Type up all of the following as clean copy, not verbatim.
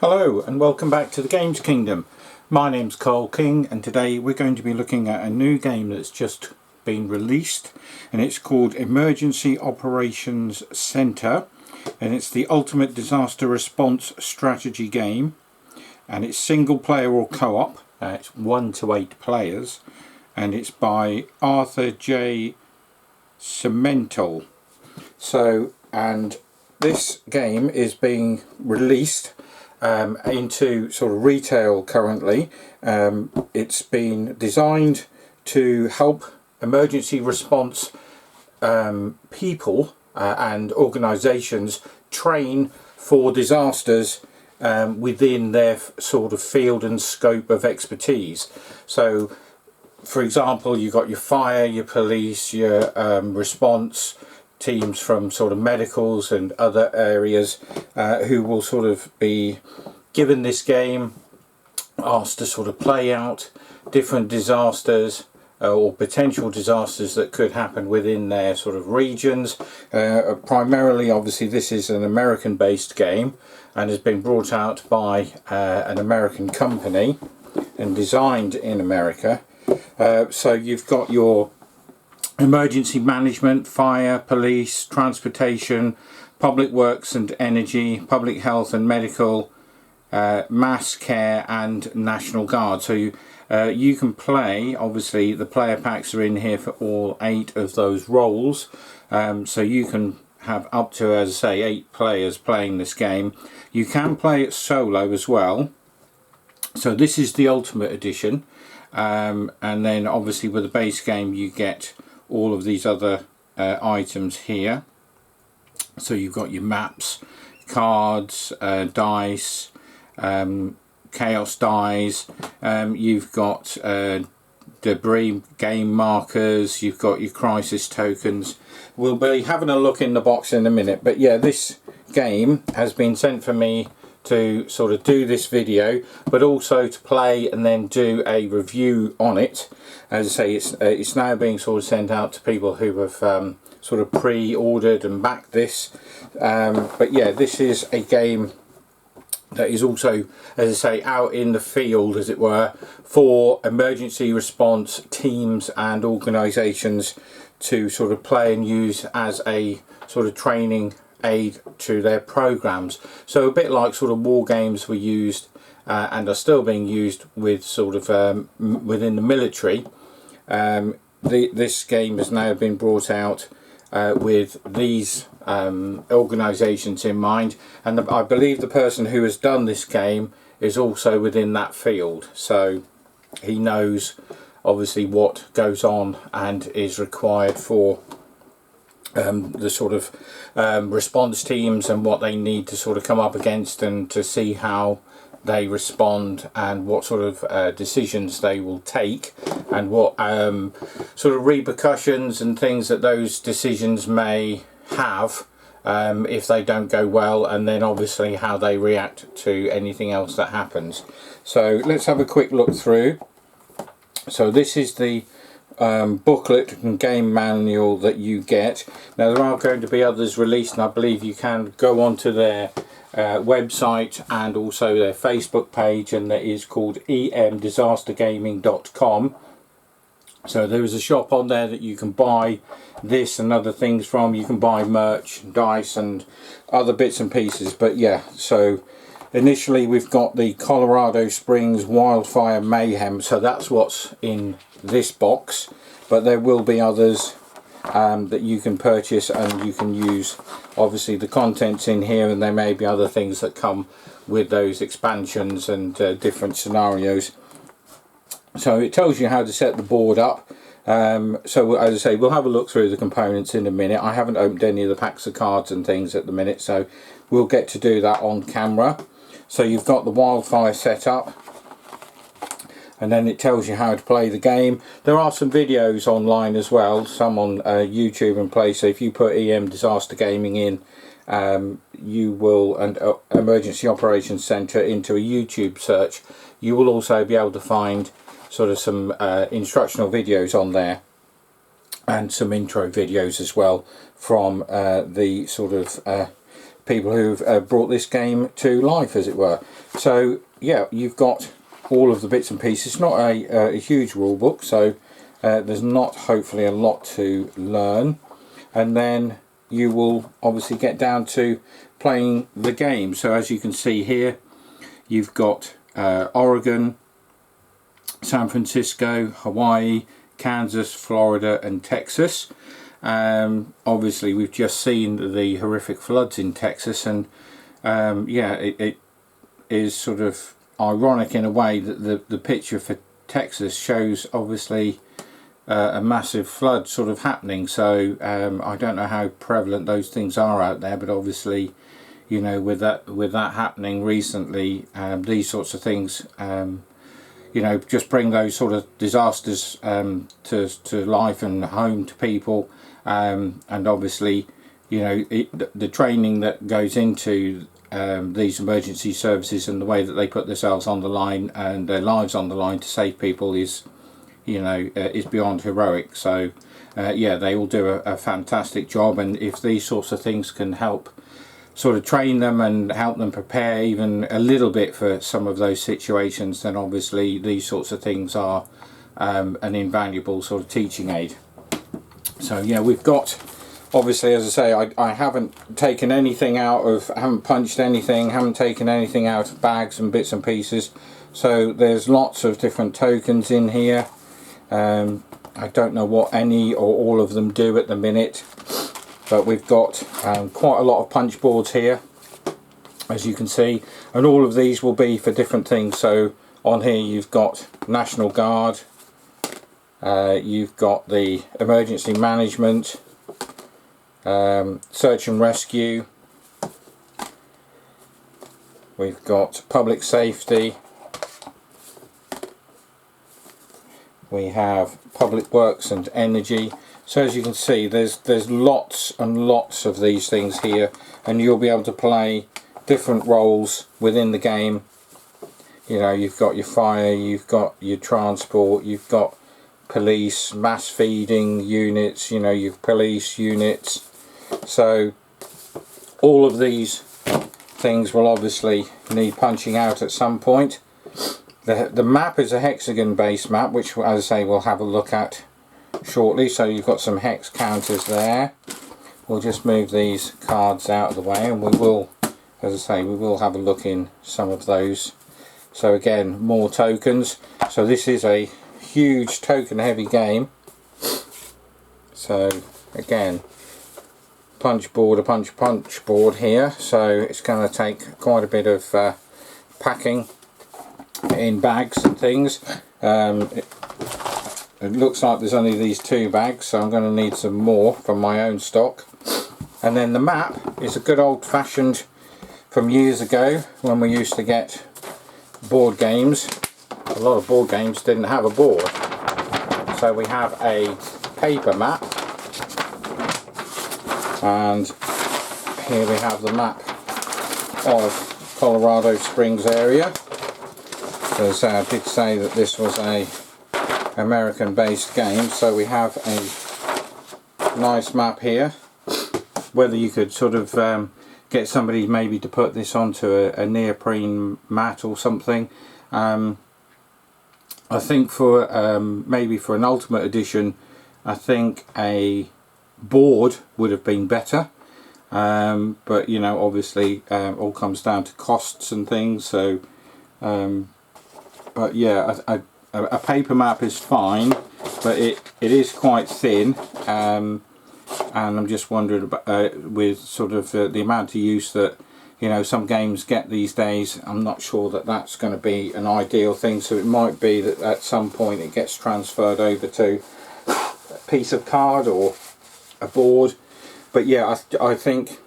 Hello and welcome back to the Games Kingdom. My name's Carl King and today we're going to be looking at a new game that's just been released, and it's called Emergency Operations Center, and it's the ultimate disaster response strategy game, and it's single player or co-op. It's 1 to 8 players, and it's by Arthur J. Simental. And this game is being released into sort of retail currently. It's been designed to help emergency response people and organisations train for disasters within their sort of field and scope of expertise. So for example, you've got your fire, your police, your response teams from sort of medicals and other areas who will sort of be given this game, asked to sort of play out different disasters or potential disasters that could happen within their sort of regions. Primarily, obviously, this is an American based game and has been brought out by an American company and designed in America. So you've got your emergency management, fire, police, transportation, public works and energy, public health and medical, mass care and National Guard. So you can play, obviously the player packs are in here for all 8 of those roles, so you can have up to, as I say, 8 players playing this game. You can play it solo as well, so this is the Ultimate Edition, and then obviously with the base game you get all of these other items here. So you've got your maps, cards, dice, chaos dice, you've got debris game markers, you've got your crisis tokens. We'll be having a look in the box in a minute, but yeah, this game has been sent for me to sort of do this video, but also to play and then do a review on it. As I say, it's now being sort of sent out to people who have sort of pre-ordered and backed this. But yeah, this is a game that is also, as I say, out in the field, as it were, for emergency response teams and organisations to sort of play and use as a sort of training aid to their programs. So a bit like sort of war games were used and are still being used with sort of within the military. This game has now been brought out with these organisations in mind, and I believe the person who has done this game is also within that field, so he knows obviously what goes on and is required for the sort of response teams and what they need to sort of come up against, and to see how they respond and what sort of decisions they will take, and what sort of repercussions and things that those decisions may have if they don't go well, and then obviously how they react to anything else that happens. So let's have a quick look through. So this is the booklet and game manual that you get. Now there are going to be others released, and I believe you can go onto their website and also their Facebook page, and that is called emdisastergaming.com. so there is a shop on there that you can buy this and other things from. You can buy merch, dice and other bits and pieces. But yeah, so initially we've got the Colorado Springs Wildfire Mayhem, so that's what's in this box, but there will be others that you can purchase, and you can use obviously the contents in here, and there may be other things that come with those expansions and different scenarios. So it tells you how to set the board up. So as I say, we'll have a look through the components in a minute. I haven't opened any of the packs of cards and things at the minute, so we'll get to do that on camera. So you've got the wildfire set up, and then it tells you how to play the game. There are some videos online as well, some on YouTube and play. So if you put EM Disaster Gaming in, you will, and Emergency Operations Center into a YouTube search, you will also be able to find sort of some instructional videos on there, and some intro videos as well from the sort of people who've brought this game to life, as it were. So yeah, you've got all of the bits and pieces. It's not a huge rule book, so there's not hopefully a lot to learn, and then you will obviously get down to playing the game. So as you can see here, you've got Oregon, San Francisco, Hawaii, Kansas, Florida and Texas. Obviously we've just seen the horrific floods in Texas, and yeah, it is sort of ironic in a way that the picture for Texas shows obviously a massive flood sort of happening. So I don't know how prevalent those things are out there, but obviously, you know, with that happening recently, these sorts of things, you know, just bring those sort of disasters to life and home to people, and obviously, you know, the training that goes into these emergency services and the way that they put themselves on the line and their lives on the line to save people is, you know, is beyond heroic. So yeah, they all do a fantastic job, and if these sorts of things can help sort of train them and help them prepare even a little bit for some of those situations, then obviously these sorts of things are an invaluable sort of teaching aid. So yeah, we've got, obviously, as I say, I haven't taken anything out of, haven't punched anything, haven't taken anything out of bags and bits and pieces. So there's lots of different tokens in here. I don't know what any or all of them do at the minute, but we've got quite a lot of punch boards here, as you can see, and all of these will be for different things. So on here you've got National Guard, you've got the emergency management, search and rescue, we've got public safety, we have public works and energy. So as you can see, there's lots and lots of these things here, and you'll be able to play different roles within the game. You know, you've got your fire, you've got your transport, you've got police, mass feeding units, you know, your police units. So all of these things will obviously need punching out at some point. The map is a hexagon based map, which, as I say, we'll have a look at shortly. So you've got some hex counters there. We'll just move these cards out of the way, and we will, as I say, we will have a look in some of those. So again, more tokens. So this is a huge token heavy game. So again, punch board, a punch board here. So it's going to take quite a bit of packing in bags and things. It looks like there's only these 2 bags, so I'm going to need some more from my own stock. And then the map is a good old-fashioned from years ago when we used to get board games. A lot of board games didn't have a board, so we have a paper map, and here we have the map of Colorado Springs area. So I did say that this was a American based game, so we have a nice map here. Whether you could sort of get somebody maybe to put this onto a neoprene mat or something. I think for maybe for an Ultimate Edition, I think a board would have been better, but you know, obviously all comes down to costs and things. So but yeah, a paper map is fine, but it is quite thin, and I'm just wondering about, with sort of the amount of use that, you know, some games get these days, I'm not sure that that's going to be an ideal thing. So it might be that at some point it gets transferred over to a piece of card or a board. But yeah, I think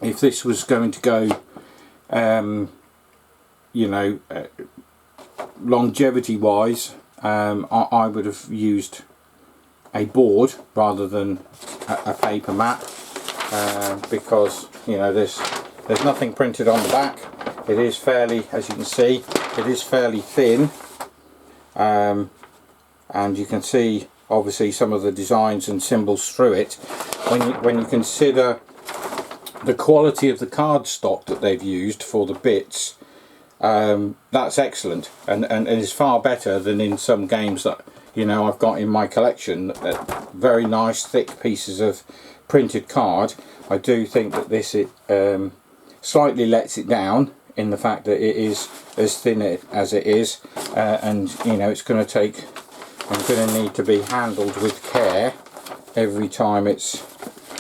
if this was going to go, you know, longevity wise, I would have used a board rather than a paper map, because, you know, there's nothing printed on the back. It is fairly, as you can see, it is fairly thin, and you can see obviously some of the designs and symbols through it. When you consider the quality of the card stock that they've used for the bits, that's excellent, and is far better than in some games that, you know, I've got in my collection. Very nice thick pieces of printed card. I do think that this slightly lets it down in the fact that it is as thin as it is, and you know, it's going to take, I'm going to need to be handled with care every time it's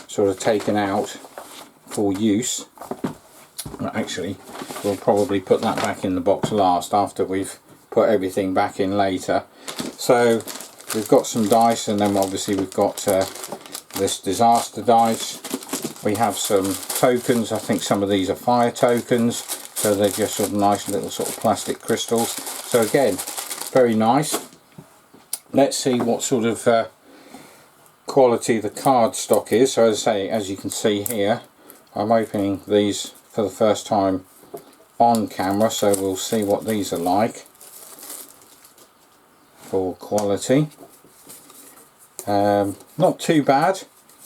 sort of taken out for use. Well, actually, we'll probably put that back in the box last, after we've put everything back in later. So we've got some dice, and then obviously we've got this disaster dice. We have some tokens. I think some of these are fire tokens, so they're just sort of nice little sort of plastic crystals. So again, very nice. Let's see what sort of quality the card stock is. So as I say, as you can see here, I'm opening these for the first time on camera, so we'll see what these are like for quality. Not too bad.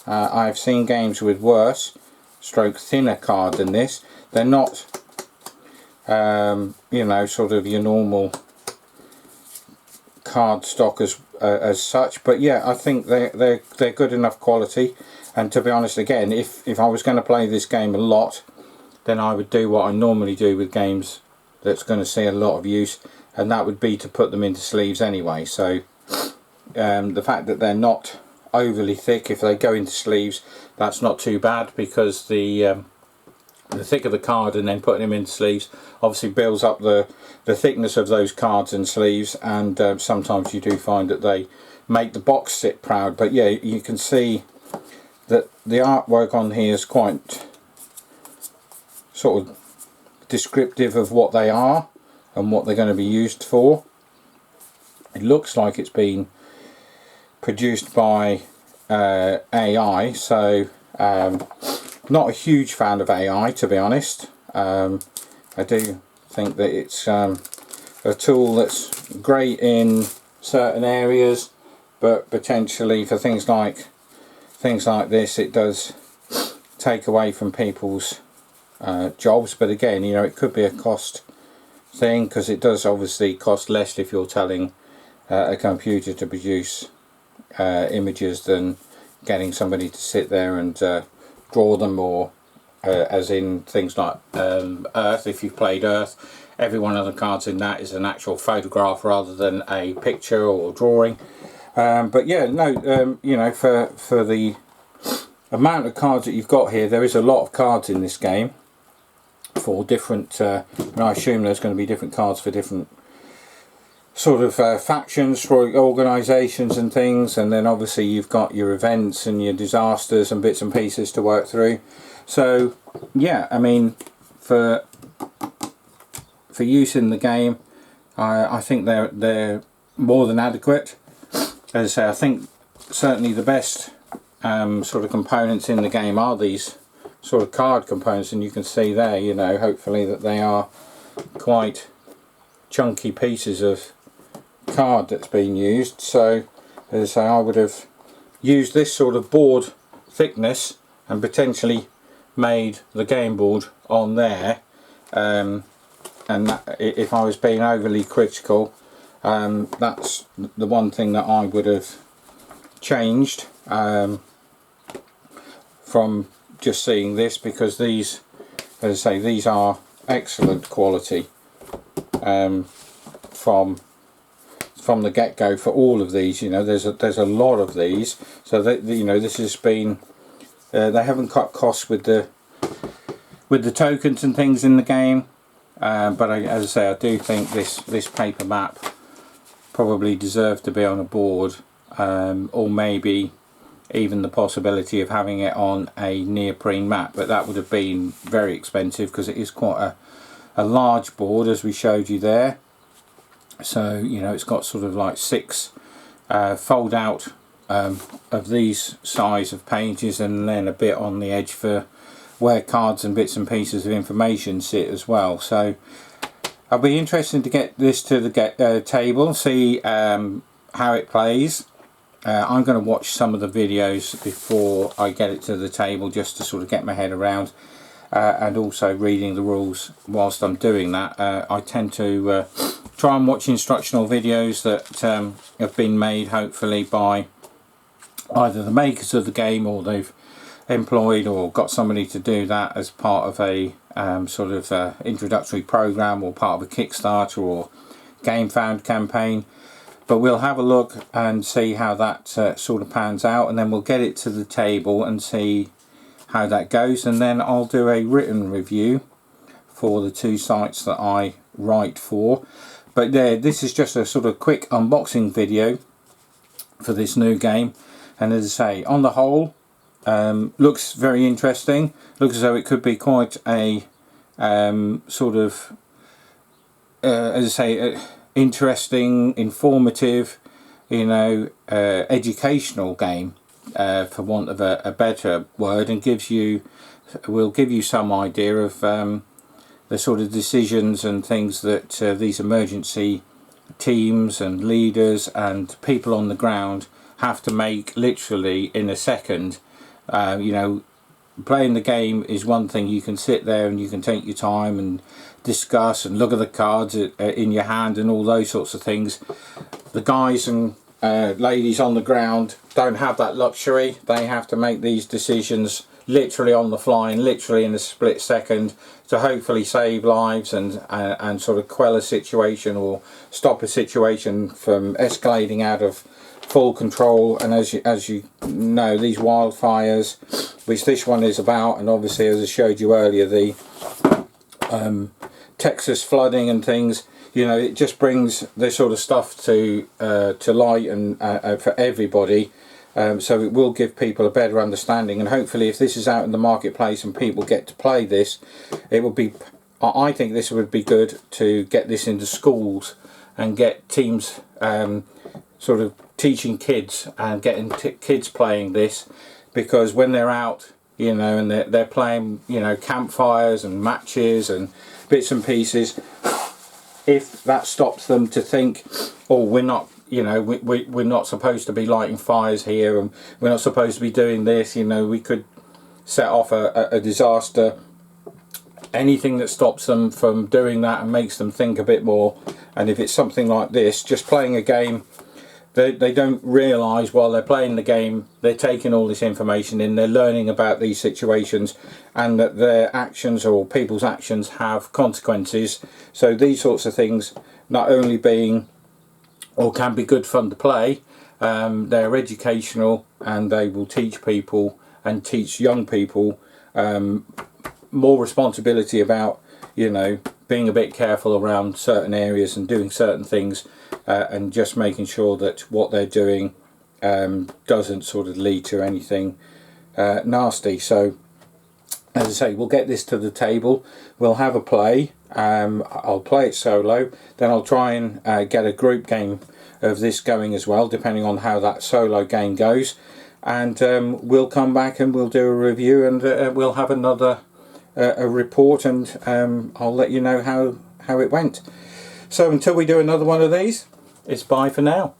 I've seen games with worse stroke thinner card than this. They're not you know, sort of your normal card stock as such, but yeah, I think they're good enough quality. And to be honest, again, if I was going to play this game a lot, then I would do what I normally do with games that's going to see a lot of use, and that would be to put them into sleeves anyway. So the fact that they're not overly thick, if they go into sleeves, that's not too bad, because the thicker the card and then putting them into sleeves obviously builds up the thickness of those cards and sleeves, and sometimes you do find that they make the box sit proud. But yeah, you can see that the artwork on here is quite sort of descriptive of what they are and what they're going to be used for. It looks like it's been produced by AI, so not a huge fan of AI, to be honest. I do think that it's a tool that's great in certain areas, but potentially for things like this, it does take away from people's jobs. But again, you know, it could be a cost thing, because it does obviously cost less if you're telling a computer to produce images than getting somebody to sit there and draw them, or as in things like Earth. If you've played Earth, every one of the cards in that is an actual photograph rather than a picture or drawing. But yeah, no, you know, for the amount of cards that you've got here, there is a lot of cards in this game for different, and I assume there's going to be different cards for different sort of factions, for organisations and things, and then obviously you've got your events and your disasters and bits and pieces to work through. So yeah, I mean, for use in the game, I think they're more than adequate. As I say, I think certainly the best sort of components in the game are these sort of card components, and you can see there, you know, hopefully that they are quite chunky pieces of card that's been used. So as I say, I would have used this sort of board thickness and potentially made the game board on there, and that, if I was being overly critical, that's the one thing that I would have changed from just seeing this, because these, as I say, these are excellent quality from the get-go for all of these. You know, there's a lot of these, so that, you know, this has been they haven't cut costs with the tokens and things in the game, but as I say, I do think this paper map probably deserved to be on a board, or maybe even the possibility of having it on a neoprene mat, but that would have been very expensive because it is quite a large board, as we showed you there. So, you know, it's got sort of like 6 fold out of these size of pages, and then a bit on the edge for where cards and bits and pieces of information sit as well. So I'll be interested to get this to the table, see how it plays. I'm going to watch some of the videos before I get it to the table, just to sort of get my head around, and also reading the rules whilst I'm doing that. I tend to try and watch instructional videos that have been made, hopefully by either the makers of the game, or they've employed or got somebody to do that as part of a sort of introductory program, or part of a Kickstarter or GameFound campaign. But we'll have a look and see how that sort of pans out, and then we'll get it to the table and see how that goes, and then I'll do a written review for the 2 sites that I write for. But this is just a sort of quick unboxing video for this new game, and as I say, on the whole, looks very interesting. Looks as though it could be quite a sort of as I say, interesting, informative, you know, educational game, for want of a better word, and will give you some idea of the sort of decisions and things that these emergency teams and leaders and people on the ground have to make literally in a second. You know, playing the game is one thing. You can sit there and you can take your time and discuss and look at the cards in your hand and all those sorts of things. The guys and ladies on the ground don't have that luxury. They have to make these decisions literally on the fly and literally in a split second to hopefully save lives and sort of quell a situation or stop a situation from escalating out of full control. And as you know, these wildfires, which this one is about, and obviously as I showed you earlier, the Texas flooding and things, you know, it just brings this sort of stuff to light and for everybody. So it will give people a better understanding, and hopefully if this is out in the marketplace and people get to play this, it would be, I think this would be good to get this into schools and get teams sort of teaching kids and getting kids playing this, because when they're out, you know, and they're playing, you know, campfires and matches and bits and pieces, if that stops them to think, oh, we're not, you know, we're not supposed to be lighting fires here, and we're not supposed to be doing this, you know, we could set off a disaster. Anything that stops them from doing that and makes them think a bit more. And if it's something like this, just playing a game, they don't realise while they're playing the game, they're taking all this information in, they're learning about these situations, and that their actions or people's actions have consequences. So these sorts of things, not only being, or can be good fun to play, they're educational, and they will teach people and teach young people more responsibility about, you know, being a bit careful around certain areas and doing certain things, and just making sure that what they're doing doesn't sort of lead to anything nasty. So as I say, we'll get this to the table, we'll have a play. I'll play it solo, then I'll try and get a group game of this going as well, depending on how that solo game goes, and we'll come back and we'll do a review, and we'll have another a report, and I'll let you know how it went. So until we do another one of these, it's bye for now.